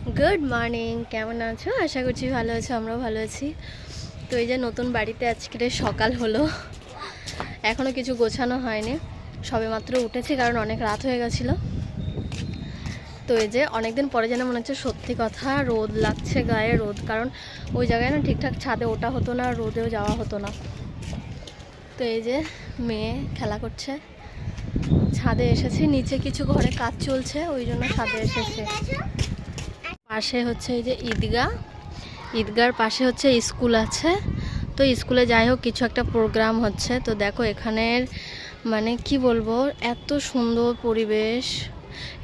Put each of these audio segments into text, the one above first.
Good morning, কেমন আছো? আশা করছি ভালো আছো, আমরাও ভালো আছি। তো এই যে নতুন বাড়িতে আজকে সকাল হলো, এখনও কিছু গোছানো হয়নি, সবে মাত্র উঠেছি কারণ অনেক রাত হয়ে গেছিলো। তো এই যে অনেকদিন পরে যেন মনে হচ্ছে সত্যি কথা রোদ লাগছে গায়ে, রোদ, কারণ ওই জায়গায় না ঠিকঠাক ছাদে ওঠা হতো না, রোদেও যাওয়া হতো না। তো এই যে মেয়ে খেলা করছে, ছাদে এসেছি, নিচে কিছু ঘরে কাজ চলছে ওই জন্য ছাদে এসেছে। পাশে হচ্ছে এই যে ঈদগার পাশে হচ্ছে স্কুল আছে, তো স্কুলে যাই হোক কিছু একটা প্রোগ্রাম হচ্ছে। তো দেখো এখানের মানে কি বলবো, এত সুন্দর পরিবেশ।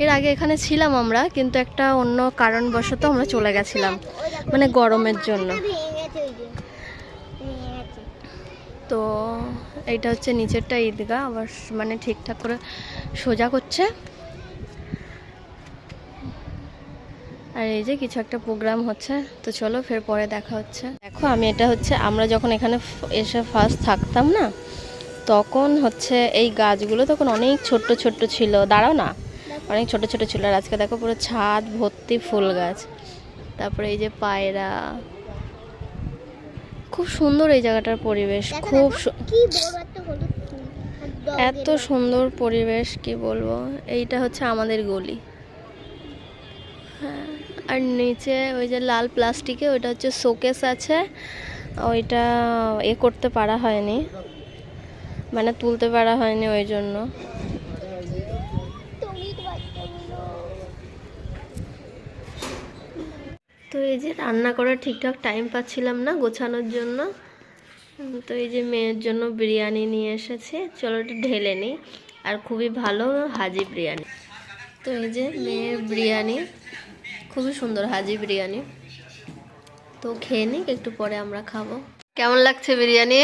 এর আগে এখানে ছিলাম আমরা, কিন্তু একটা অন্য কারণবশত আমরা চলে গেছিলাম, মানে গরমের জন্য। তো এইটা হচ্ছে নিচেরটা ঈদগাহ, আবার মানে ঠিকঠাক করে সোজা করছে। আর এই যে কিছু একটা প্রোগ্রাম হচ্ছে, তো চলো ফের পরে দেখা হচ্ছে। দেখো আমি এটা হচ্ছে আমরা যখন এখানে এসে ফার্স্ট থাকতাম না, তখন হচ্ছে এই গাছগুলো তখন অনেক ছোট্ট ছোট্ট ছিল, দাঁড়াও না, অনেক ছোট ছোট ছিল। আর আজকে দেখো পুরো ছাদ ভর্তি ফুল গাছ। তারপরে এই যে পায়রা, খুব সুন্দর এই জায়গাটার পরিবেশ, খুব এত সুন্দর পরিবেশ কি বলবো। এইটা হচ্ছে আমাদের গলি, হ্যাঁ। আর নিচে ওই যে লাল প্লাস্টিকে ওইটা হচ্ছে শোকেস আছে, ওইটা করতে পারা হয়নি, মানে তুলতে পারা হয়নি ওই জন্য। তো এই যে রান্না করার ঠিকঠাক টাইম পাচ্ছিলাম না গোছানোর জন্য, তো এই যে মেয়ের জন্য বিরিয়ানি নিয়ে এসেছে, চলো এটা ঢেলে নিই। আর খুবই ভালো হাজি বিরিয়ানি। তো এই যে মেয়ের বিরিয়ানি, খুবই সুন্দর হাজি বিরিয়ানি। তো খেয়ে নিক, একটু পরে আমরা খাবো। কেমন লাগছে বিরিয়ানি?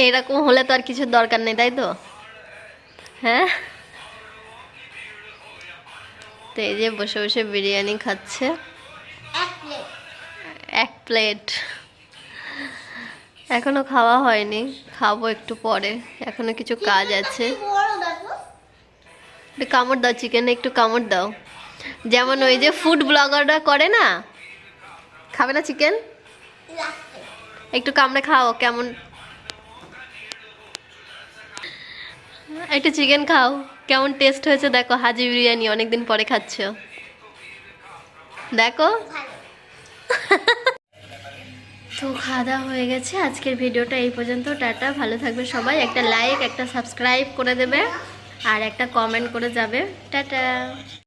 এইরকম হলে তো আর কিছু দরকার নেই, তাই তো? হ্যাঁ। তো এই যে বসে বসে বিরিয়ানি খাচ্ছে, এক প্লেট। এখনো খাওয়া হয়নি, খাবো একটু পরে, এখনো কিছু কাজ আছে। একটু কামড় দাও চিকেনে, একটু কামড় দাও, যেমন ওই যে ফুড ব্লগাররা করে না। খাবে না চিকেন? একটু কামড়ে খাও, কেমন একটু চিকেন খাও, কেমন টেস্ট হয়েছে দেখো। হাজি বিরিয়ানি অনেকদিন পরে খাচ্ছ, দেখো। তো খাওয়া দাওয়া হয়ে গেছে, আজকের ভিডিওটা এই পর্যন্ত। টাটা, ভালো থাকবে সবাই, একটা লাইক একটা সাবস্ক্রাইব করে দেবে আর একটা কমেন্ট করে যাবে। টাটা।